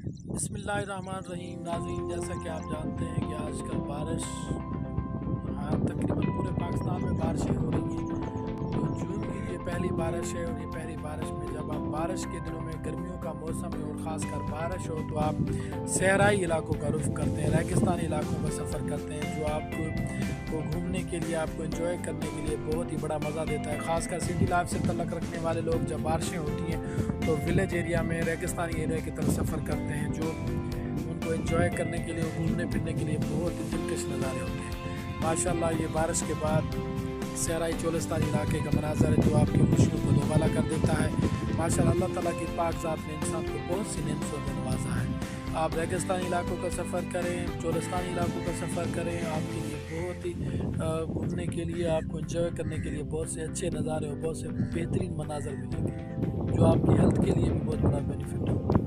बिस्मिल्लाहिर्रहमानिर्रहीम। नाज़रीन, जैसा कि आप जानते हैं कि आजकल बारिश तकरीबन पूरे पाकिस्तान में बारिशें हो रही हैं। तो जून की ये पहली बारिश है, और ये पहली बारिश में जब आप बारिश के दिनों में गर्मियों का मौसम है और ख़ासकर बारिश हो तो आप सहराई इलाकों का रुख करते हैं, रेगिस्तानी इलाकों का सफ़र करते हैं, जो आपको घूमने के लिए, आपको एंजॉय करने के लिए बहुत ही बड़ा मज़ा देता है। ख़ासकर सिटी लाइफ से तल्लक़ रखने वाले लोग जब बारिशें होती हैं तो विलेज एरिया में, रेगिस्तानी एरिया की तरफ सफ़र करते हैं, जो उनको एंजॉय करने के लिए, घूमने फिरने के लिए बहुत ही दिलकश नज़ारे होते हैं। माशाल्लाह, ये बारिश के बाद सहराई चोलिस्तान इलाके का मनाज़र है जो आपकी खुशियों को दोबाला कर देता है। माशाल्लाह, अल्लाह ताला की पाक ज़ात ने इंसान को बहुत सी नेमतों में नवाजा है। आप रेगिस्तानी इलाकों का सफ़र करें, चोलिस्तानी इलाकों का सफ़र करें, आपके लिए बहुत ही घूमने के लिए, आपको एंजॉय करने के लिए बहुत से अच्छे नज़ारे और बहुत से बेहतरीन मनाज़र मिलेंगे, जो आपकी हेल्थ के लिए भी बहुत बड़ा बेनिफिट हो।